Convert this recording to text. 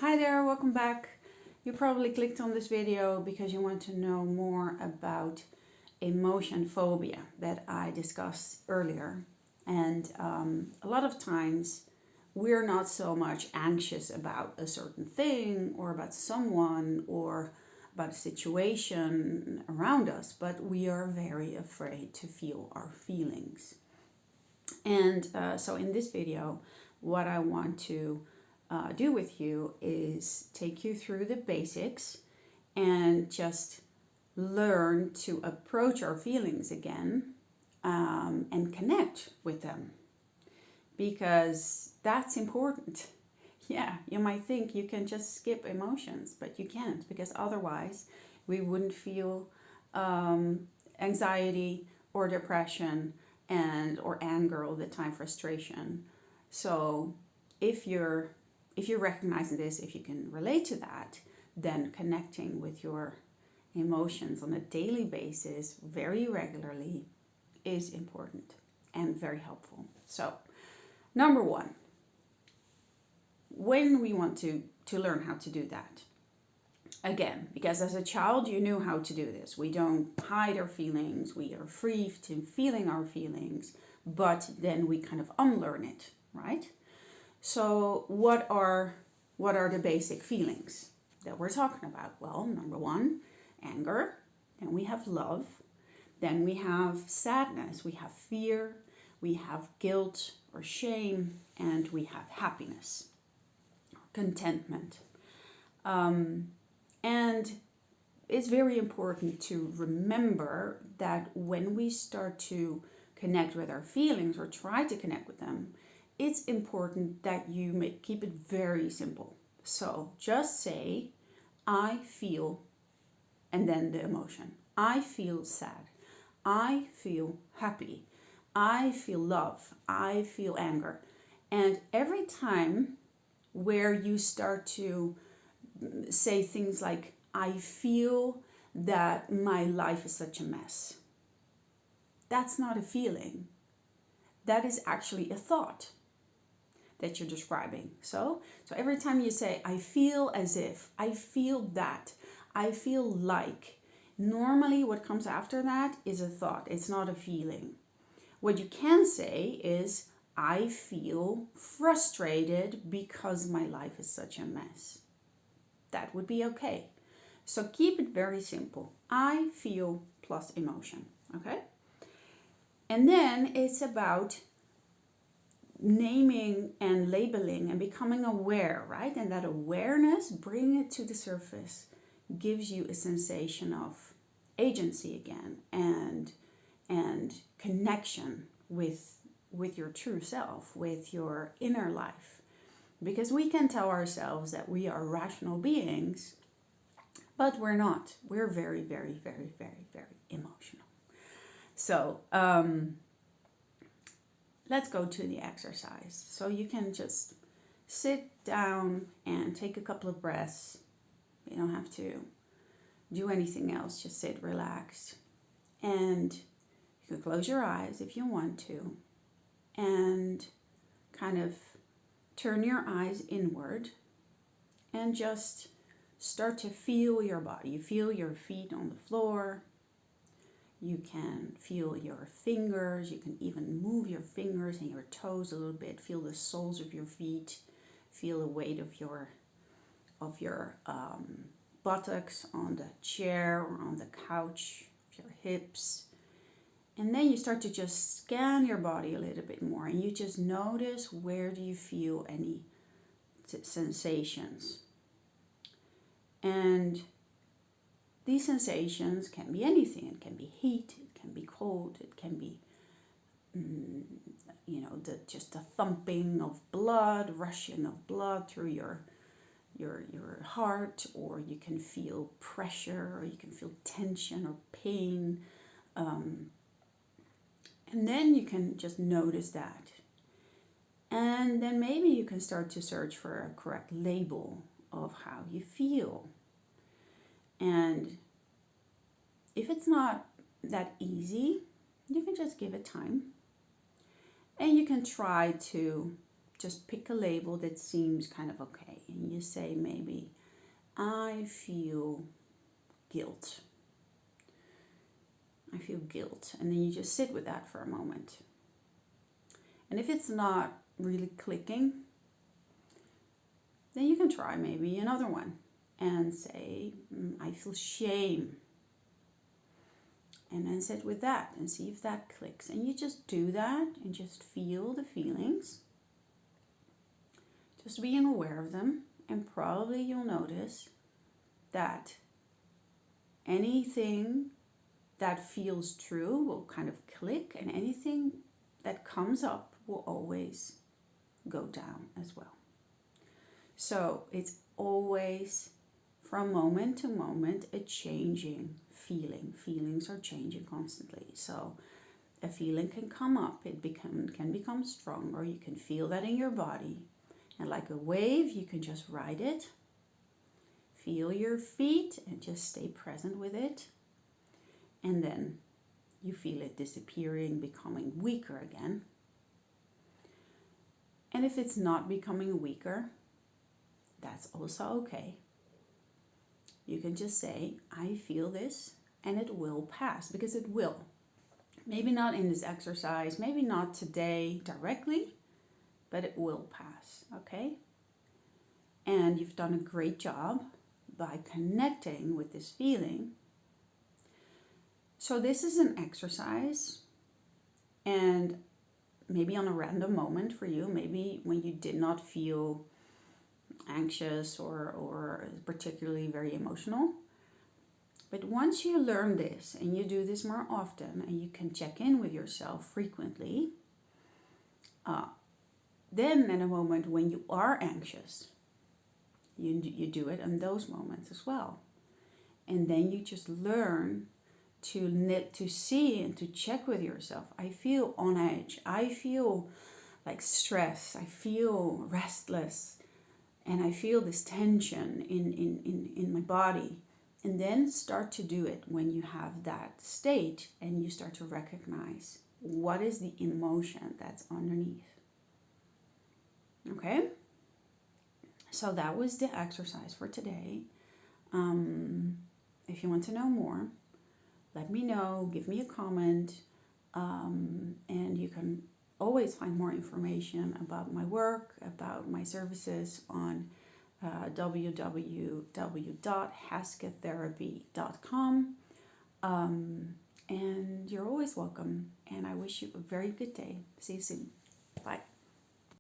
Hi there, welcome back. You probably clicked on this video because you want to know more about emotion phobia that I discussed earlier. And a lot of times we're not so much anxious about a certain thing or about someone or about a situation around us, but we are very afraid to feel our feelings. And so in this video, what I want to do with you is take you through the basics and just learn to approach our feelings again and connect with them because that's important. Yeah, you might think you can just skip emotions, but you can't because otherwise we wouldn't feel anxiety or depression and or anger all the time, frustration. So if you're recognizing this, if you can relate to that, then connecting with your emotions on a daily basis very regularly is important and very helpful. So number one, when we want to learn how to do that, again, because as a child you knew how to do this. We don't hide our feelings, we are free to feeling our feelings, but then we kind of unlearn it, right? So what are the basic feelings that we're talking about? Well, number one, anger, then we have love, then we have sadness, we have fear, we have guilt or shame, and we have happiness, contentment. And it's very important to remember that when we start to connect with our feelings or try to connect with them, it's important that you keep it very simple. So just say, I feel, and then the emotion. I feel sad. I feel happy. I feel love. I feel anger. And every time where you start to say things like, I feel that my life is such a mess, that's not a feeling. That is actually a thought that you're describing. So every time you say, I feel as if, I feel that, I feel like, normally what comes after that is a thought. It's not a feeling. What you can say is, I feel frustrated because my life is such a mess. That would be okay. So keep it very simple. I feel plus emotion, okay? And then it's about naming and labeling and becoming aware, right? And that awareness, bring it to the surface, gives you a sensation of agency again and connection with your true self, with your inner life. Because we can tell ourselves that we are rational beings, but we're not. We're very, very, very, very, very emotional. So let's go to the exercise. So you can just sit down and take a couple of breaths. You don't have to do anything else. Just sit relaxed. And you can close your eyes if you want to. And kind of turn your eyes inward. And just start to feel your body. You feel your feet on the floor. You can feel your fingers. You can even move your fingers and your toes a little bit. Feel the soles of your feet. Feel the weight of your buttocks on the chair or on the couch, your hips. And then you start to just scan your body a little bit more. And you just notice, where do you feel any sensations? And these sensations can be anything. It can be heat, it can be cold, it can be, just a thumping of blood, rushing of blood through your heart, or you can feel pressure, or you can feel tension or pain. And then you can just notice that. And then maybe you can start to search for a correct label of how you feel. And if it's not that easy, you can just give it time. And you can try to just pick a label that seems kind of okay. And you say maybe, I feel guilt. I feel guilt. And then you just sit with that for a moment. And if it's not really clicking, then you can try maybe another one and say, I feel shame. And then sit with that and see if that clicks. And you just do that and just feel the feelings. Just being aware of them. And probably you'll notice that anything that feels true will kind of click, and anything that comes up will always go down as well. So it's always, from moment to moment, a changing feeling. Feelings are changing constantly. So a feeling can come up, it can become stronger. You can feel that in your body. And like a wave, you can just ride it. Feel your feet and just stay present with it. And then you feel it disappearing, becoming weaker again. And if it's not becoming weaker, that's also okay. You can just say, I feel this, and it will pass, because it will. Maybe not in this exercise, maybe not today directly, but it will pass, okay? And you've done a great job by connecting with this feeling. So this is an exercise, and maybe on a random moment for you, maybe when you did not feel anxious or particularly very emotional. But once you learn this and you do this more often and you can check in with yourself frequently, then in a moment when you are anxious, you do it in those moments as well. And then you just learn to see and to check with yourself. I feel on edge. I feel like stress. I feel restless. And I feel this tension in my body. And then start to do it when you have that state and you start to recognize what is the emotion that's underneath. Okay? So that was the exercise for today. If you want to know more, let me know, give me a comment, and you can always find more information about my work, about my services on www.hasketherapy.com. And you're always welcome, and I wish you a very good day. See you soon.